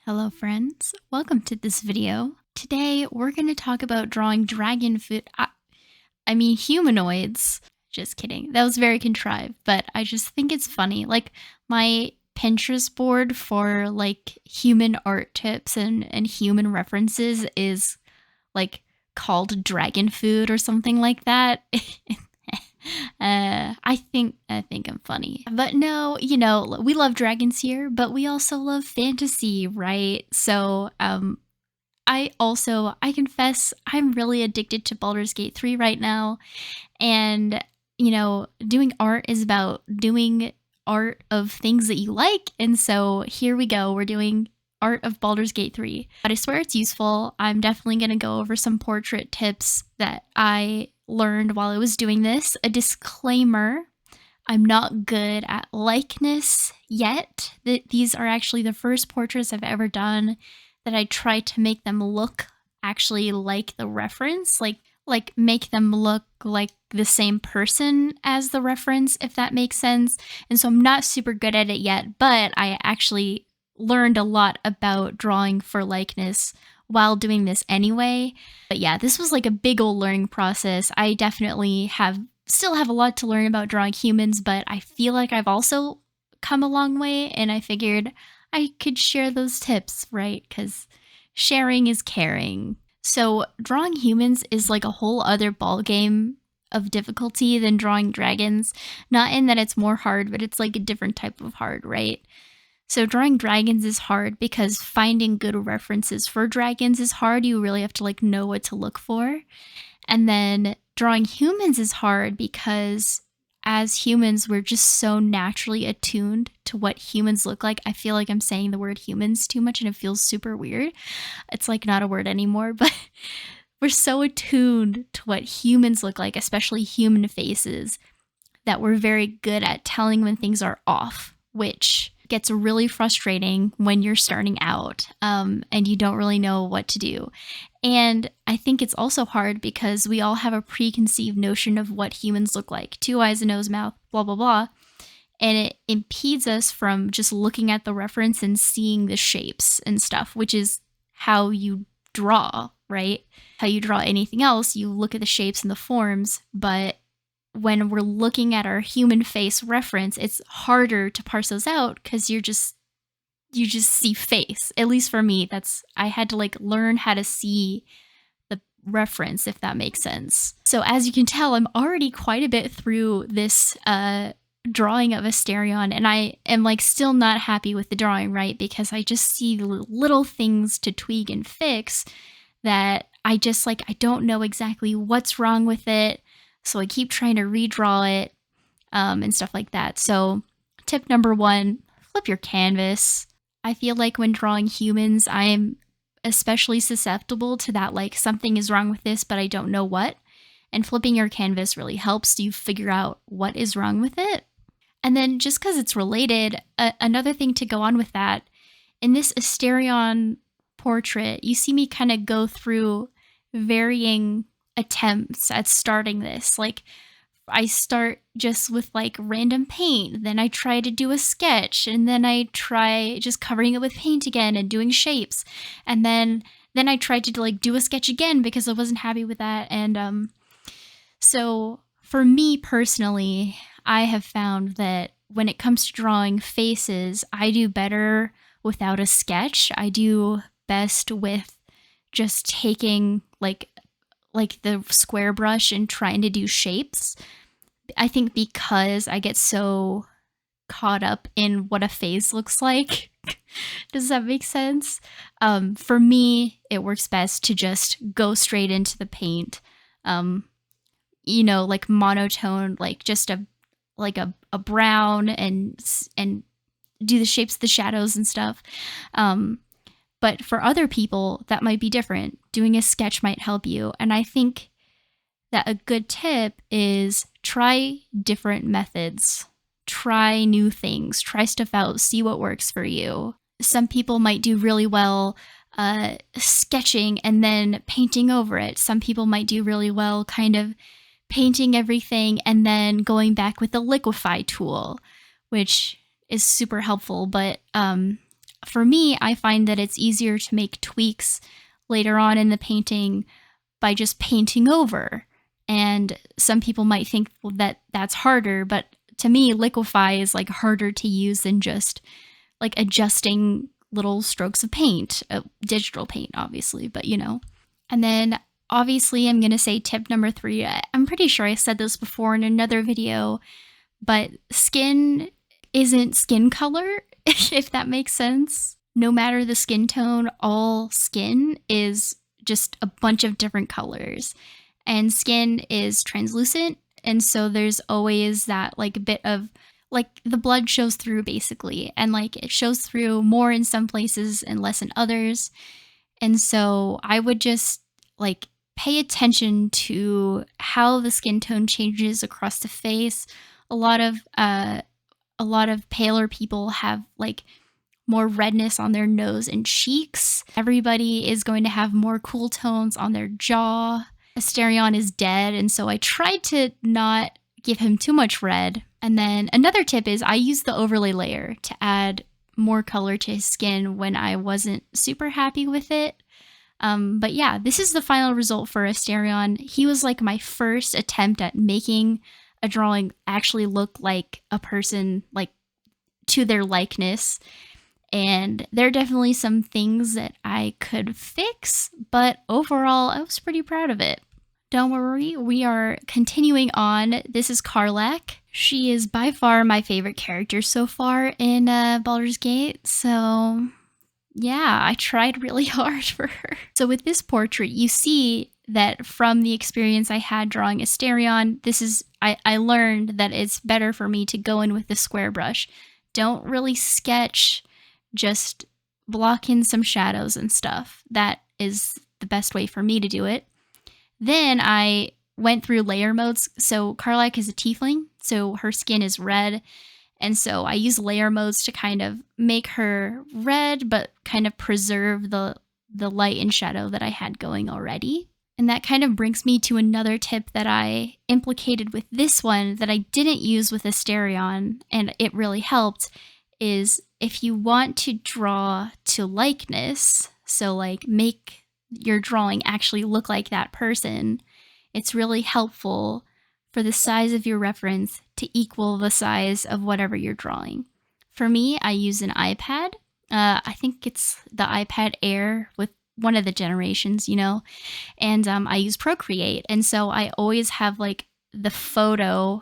Hello friends, welcome to this video. Today we're going to talk about drawing dragon foot, humanoids. Just kidding, that was very contrived, but I just think it's funny. Like my Pinterest board for like human art tips and human references is like called dragon food or something like that. I think I'm funny. But no, we love dragons here, but we also love fantasy, right? So, I confess I'm really addicted to Baldur's Gate 3 right now. And, doing art is about doing art of things that you like. And so here we go. We're doing art of Baldur's Gate 3. But I swear it's useful. I'm definitely going to go over some portrait tips that I learned while I was doing this. A disclaimer, I'm not good at likeness yet. These are actually the first portraits I've ever done that I try to make them look actually like the reference, like make them look like the same person as the reference, if that makes sense. And so I'm not super good at it yet, but I actually learned a lot about drawing for likeness while doing this anyway. But yeah, this was like a big old learning process. I definitely still have a lot to learn about drawing humans, but I feel like I've also come a long way, and I figured I could share those tips, right? Because sharing is caring. So drawing humans is like a whole other ball game of difficulty than drawing dragons. Not in that it's more hard, but it's like a different type of hard, right? So drawing dragons is hard because finding good references for dragons is hard. You really have to like know what to look for. And then drawing humans is hard because as humans, we're just so naturally attuned to what humans look like. I feel like I'm saying the word humans too much and it feels super weird. It's like not a word anymore, but we're so attuned to what humans look like, especially human faces, that we're very good at telling when things are off, which gets really frustrating when you're starting out and you don't really know what to do. And I think it's also hard because we all have a preconceived notion of what humans look like: 2 eyes, a nose, mouth, blah, blah, blah. And it impedes us from just looking at the reference and seeing the shapes and stuff, which is how you draw, right? How you draw anything else, you look at the shapes and the forms, but when we're looking at our human face reference, it's harder to parse those out because you just see face. At least for me, I had to like learn how to see the reference, if that makes sense. So as you can tell, I'm already quite a bit through this drawing of Asterion, and I am like still not happy with the drawing, right? Because I just see little things to tweak and fix that I just like, I don't know exactly what's wrong with it. So I keep trying to redraw it and stuff like that. So tip number 1, flip your canvas. I feel like when drawing humans, I am especially susceptible to that, like something is wrong with this, but I don't know what. And flipping your canvas really helps you figure out what is wrong with it. And then just because it's related, another thing to go on with that, in this Asterion portrait, you see me kind of go through varying attempts at starting this. Like I start just with like random paint, then I try to do a sketch, and then I try just covering it with paint again and doing shapes, and then I tried to like do a sketch again because I wasn't happy with that. And so for me personally, I have found that when it comes to drawing faces, I do better without a sketch. I do best with just taking like the square brush and trying to do shapes. I think because I get so caught up in what a face looks like. Does that make sense? For me, it works best to just go straight into the paint. Like monotone, like just a brown and do the shapes of the shadows and stuff. But for other people, that might be different. Doing a sketch might help you. And I think that a good tip is try different methods. Try new things. Try stuff out. See what works for you. Some people might do really well sketching and then painting over it. Some people might do really well kind of painting everything and then going back with the liquify tool, which is super helpful. But for me, I find that it's easier to make tweaks later on in the painting by just painting over. And some people might think that that's harder, but to me, liquify is like harder to use than just like adjusting little strokes of paint, digital paint, obviously, but you know. And then obviously, I'm going to say tip number 3. I'm pretty sure I said this before in another video, but skin isn't skin color, if that makes sense. No matter the skin tone, all skin is just a bunch of different colors. And skin is translucent, and so there's always that like bit of like the blood shows through basically, and like it shows through more in some places and less in others. And so I would just like pay attention to how the skin tone changes across the face. A lot of paler people have like more redness on their nose and cheeks. Everybody is going to have more cool tones on their jaw. Asterion is dead, and so I tried to not give him too much red. And then another tip is I use the overlay layer to add more color to his skin when I wasn't super happy with it. But yeah, this is the final result for Asterion. He was like my first attempt at making a drawing actually look like a person, like to their likeness. And there are definitely some things that I could fix, but overall, I was pretty proud of it. Don't worry, we are continuing on. This is Karlach. She is by far my favorite character so far in Baldur's Gate, so yeah, I tried really hard for her. So with this portrait, you see that from the experience I had drawing Asterion, I learned that it's better for me to go in with the square brush. Don't really sketch, just block in some shadows and stuff. That is the best way for me to do it. Then I went through layer modes. So Karlach is a tiefling, so her skin is red. And so I use layer modes to kind of make her red, but kind of preserve the light and shadow that I had going already. And that kind of brings me to another tip that I implicated with this one that I didn't use with Asterion, and it really helped, is if you want to draw to likeness, so like make your drawing actually look like that person, it's really helpful for the size of your reference to equal the size of whatever you're drawing. For me, I use an iPad. I think it's the iPad Air with one of the generations, you know, and I use Procreate. And so I always have like the photo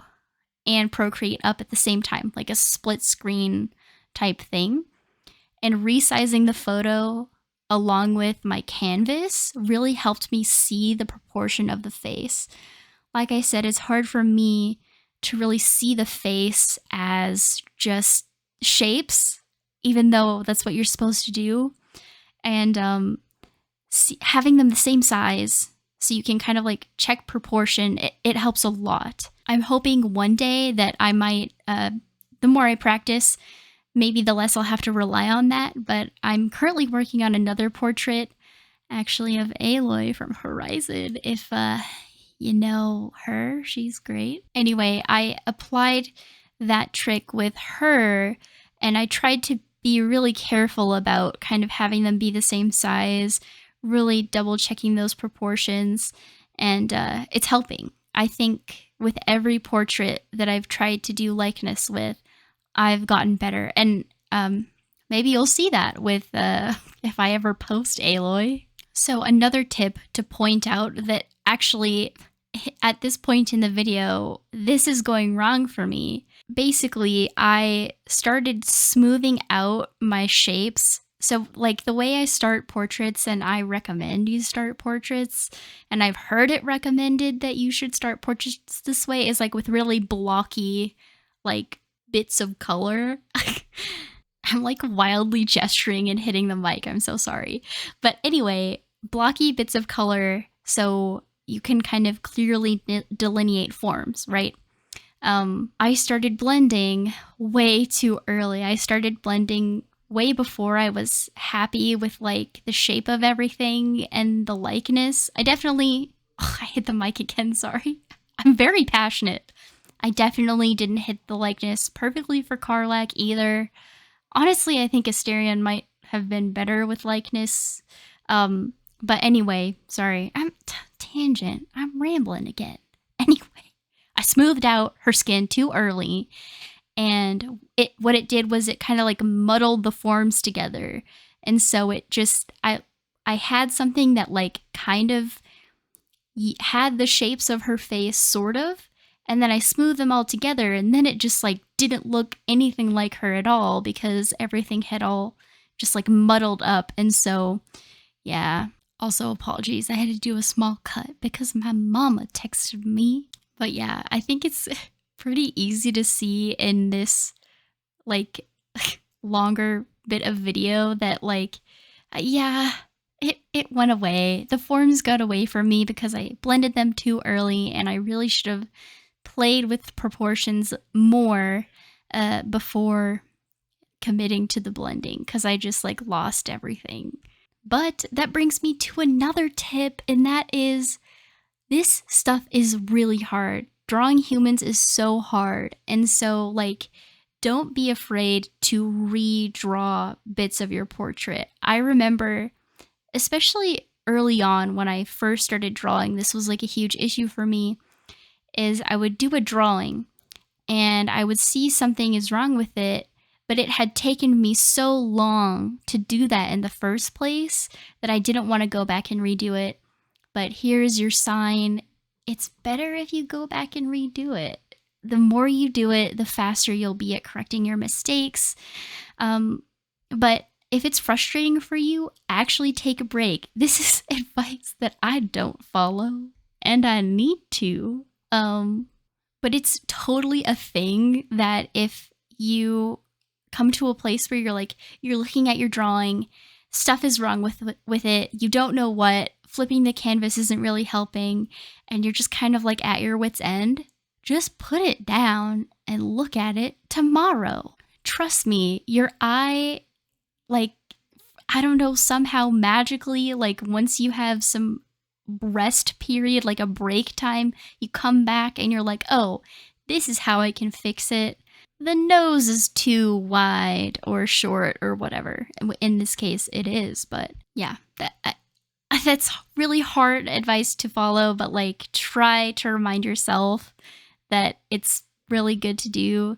and Procreate up at the same time, like a split screen type thing. And resizing the photo along with my canvas really helped me see the proportion of the face. Like I said, it's hard for me to really see the face as just shapes, even though that's what you're supposed to do. And having them the same size so you can kind of like check proportion, it helps a lot. I'm hoping one day that I might, the more I practice, maybe the less I'll have to rely on that. But I'm currently working on another portrait, actually, of Aloy from Horizon. If you know her, she's great. Anyway, I applied that trick with her, and I tried to be really careful about kind of having them be the same size, really double checking those proportions, and it's helping. I think with every portrait that I've tried to do likeness with, I've gotten better. And maybe you'll see that with if I ever post Aloy. So another tip to point out that actually at this point in the video, this is going wrong for me. Basically, I started smoothing out my shapes. So like the way I start portraits, and I recommend you start portraits, and I've heard it recommended that you should start portraits this way, is like with really blocky like bits of color. I'm like wildly gesturing and hitting the mic. I'm so sorry. But anyway, blocky bits of color so you can kind of clearly delineate forms, right? I started blending way too early. I started blending way before I was happy with like the shape of everything and the likeness. I hit the mic again, sorry. I'm very passionate. I definitely didn't hit the likeness perfectly for Karlach either. Honestly, I think Asterion might have been better with likeness. But anyway, sorry, I'm tangent. I'm rambling again. Anyway, I smoothed out her skin too early, and what it did was it kind of like muddled the forms together, and so it just I had something that like kind of had the shapes of her face sort of, and then I smoothed them all together, and then it just like didn't look anything like her at all because everything had all just like muddled up. And so yeah, also apologies, I had to do a small cut because my mama texted me. But yeah, I think it's pretty easy to see in this like longer bit of video that like yeah, it went away. The forms got away from me because I blended them too early, and I really should have played with proportions more before committing to the blending because I just like lost everything. But that brings me to another tip, and that is this stuff is really hard. Drawing humans is so hard, and so like don't be afraid to redraw bits of your portrait. I remember, especially early on when I first started drawing, this was like a huge issue for me, is I would do a drawing and I would see something is wrong with it, but it had taken me so long to do that in the first place that I didn't want to go back and redo it. But here's your sign. It's better if you go back and redo it. The more you do it, the faster you'll be at correcting your mistakes. But if it's frustrating for you, actually take a break. This is advice that I don't follow, and I need to. But it's totally a thing that if you come to a place where you're like, you're looking at your drawing, stuff is wrong with it, you don't know what, flipping the canvas isn't really helping, and you're just kind of like at your wit's end, just put it down and look at it tomorrow. Trust me, your eye, like, I don't know, somehow magically, like once you have some rest period, like a break time, you come back and you're like, oh, this is how I can fix it. The nose is too wide or short or whatever. In this case, it is. But yeah, that's really hard advice to follow, but like try to remind yourself that it's really good to do.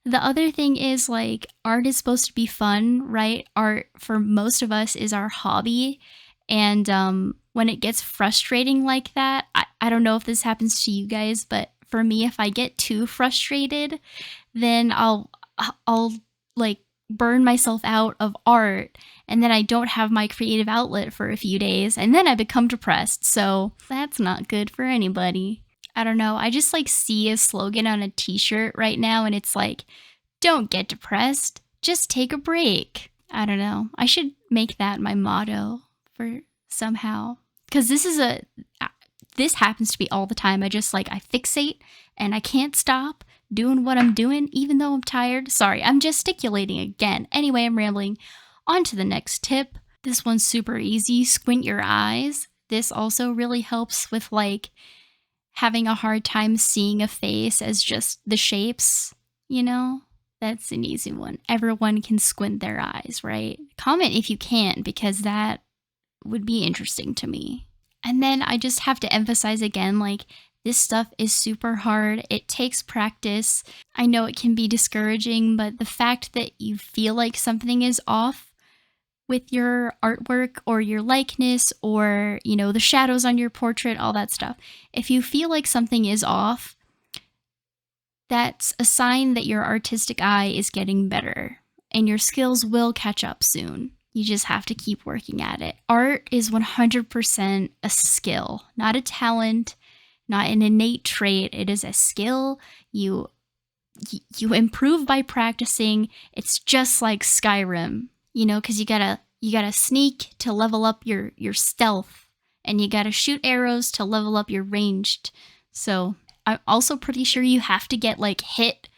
The other thing is like art is supposed to be fun, right? Art for most of us is our hobby. And when it gets frustrating like that, I don't know if this happens to you guys, but for me, if I get too frustrated, then I'll like burn myself out of art, and then I don't have my creative outlet for a few days, and then I become depressed. So that's not good for anybody. I don't know. I just like see a slogan on a t-shirt right now, and it's like, don't get depressed, just take a break. I don't know. I should make that my motto for somehow. Because this happens to be all the time. I fixate and I can't stop doing what I'm doing even though I'm tired. Sorry, I'm gesticulating again. Anyway, I'm rambling. On to the next tip. This one's super easy. Squint your eyes. This also really helps with like having a hard time seeing a face as just the shapes, you know? That's an easy one. Everyone can squint their eyes, right? Comment if you can, because that would be interesting to me. And then I just have to emphasize again, like, this stuff is super hard. It takes practice. I know it can be discouraging, but the fact that you feel like something is off with your artwork or your likeness or, you know, the shadows on your portrait, all that stuff. If you feel like something is off, that's a sign that your artistic eye is getting better and your skills will catch up soon. You just have to keep working at it. Art is 100% a skill, not a talent, not an innate trait. It is a skill. You improve by practicing. It's just like Skyrim, you know, because you gotta sneak to level up your stealth, and you gotta shoot arrows to level up your ranged. So I'm also pretty sure you have to get like hit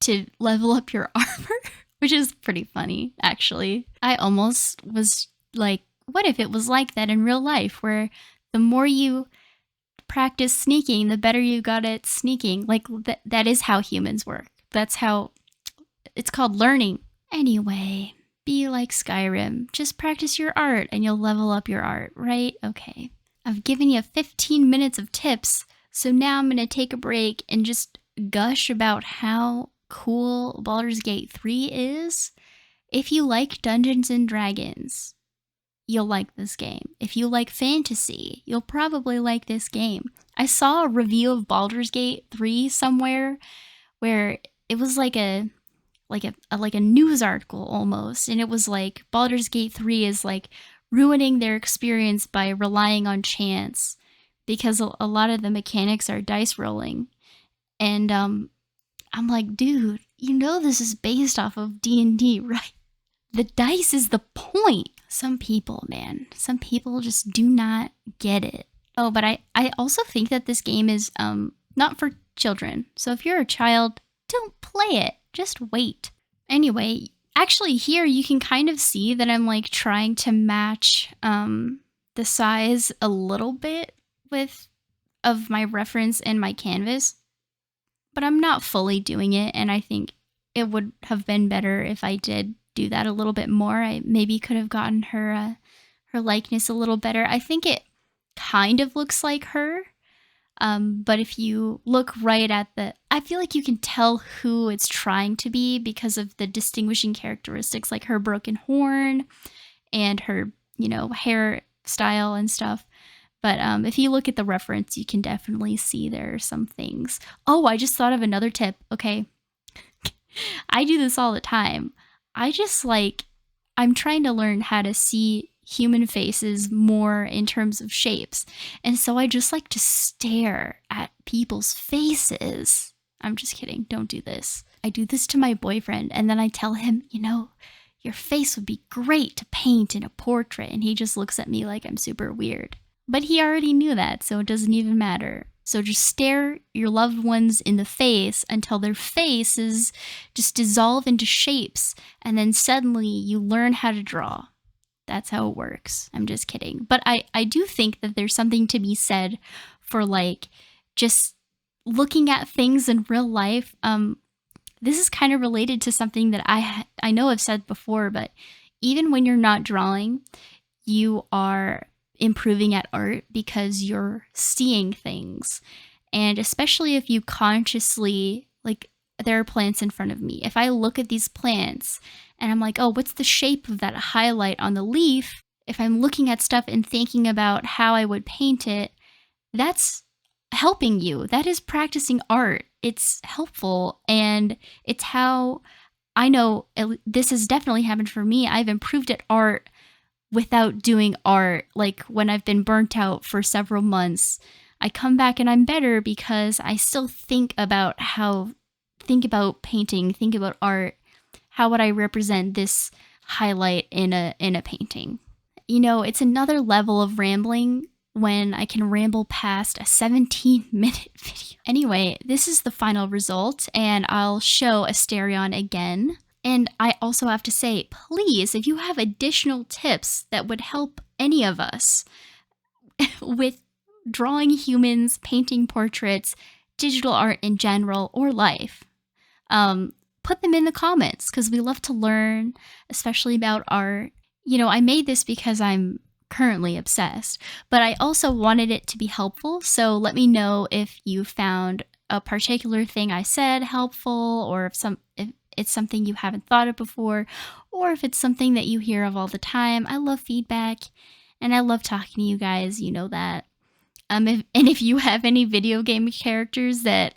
to level up your armor, which is pretty funny, actually. I almost was like, what if it was like that in real life, where the more you practice sneaking, the better you got at sneaking. Like, that is how humans work. That's how it's called learning. Anyway, be like Skyrim. Just practice your art and you'll level up your art, right? Okay. I've given you 15 minutes of tips, so now I'm gonna take a break and just gush about how cool Baldur's Gate 3 is. If you like Dungeons and Dragons, you'll like this game. If you like fantasy, you'll probably like this game. I saw a review of Baldur's Gate 3 somewhere where it was like a news article almost, and it was like Baldur's Gate 3 is like ruining their experience by relying on chance because a lot of the mechanics are dice rolling. And I'm like, dude, you know this is based off of D&D, right? The dice is the point. Some people, man, some people just do not get it. Oh, but I also think that this game is not for children. So if you're a child, don't play it. Just wait. Anyway, actually here you can kind of see that I'm like trying to match the size a little bit of my reference and my canvas. But I'm not fully doing it, and I think it would have been better if I did do that a little bit more. I maybe could have gotten her likeness a little better. I think it kind of looks like her, but if you look right at I feel like you can tell who it's trying to be because of the distinguishing characteristics, like her broken horn and her, hairstyle and stuff. But if you look at the reference, you can definitely see there are some things. Oh, I just thought of another tip. Okay. I do this all the time. I'm trying to learn how to see human faces more in terms of shapes. And so I just like to stare at people's faces. I'm just kidding. Don't do this. I do this to my boyfriend, and then I tell him, your face would be great to paint in a portrait. And he just looks at me like I'm super weird. But he already knew that, so it doesn't even matter. So just stare your loved ones in the face until their faces just dissolve into shapes, and then suddenly you learn how to draw. That's how it works. I'm just kidding. But I do think that there's something to be said for like just looking at things in real life. This is kind of related to something that I know I've said before, but even when you're not drawing, you are improving at art because you're seeing things. And especially if you consciously, like, there are plants in front of me. If I look at these plants and I'm like, oh, what's the shape of that highlight on the leaf? If I'm looking at stuff and thinking about how I would paint it, that's helping you. That is practicing art. It's helpful, and it's how I know this has definitely happened for me. I've improved at art without doing art. Like when I've been burnt out for several months, I come back and I'm better because I still think about painting, think about art. How would I represent this highlight in a painting? It's another level of rambling when I can ramble past a 17-minute video. Anyway, this is the final result, and I'll show Asterion again. And I also have to say, please, if you have additional tips that would help any of us with drawing humans, painting portraits, digital art in general, or life, put them in the comments because we love to learn, especially about art. I made this because I'm currently obsessed, but I also wanted it to be helpful. So let me know if you found a particular thing I said helpful, or if it's something you haven't thought of before, or if it's something that you hear of all the time. I love feedback, and I love talking to you guys. You know that. If you have any video game characters that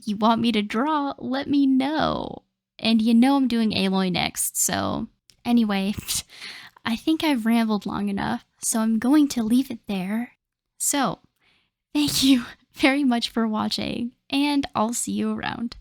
you want me to draw, let me know. And I'm doing Aloy next. So anyway, I think I've rambled long enough, so I'm going to leave it there. So thank you very much for watching, and I'll see you around.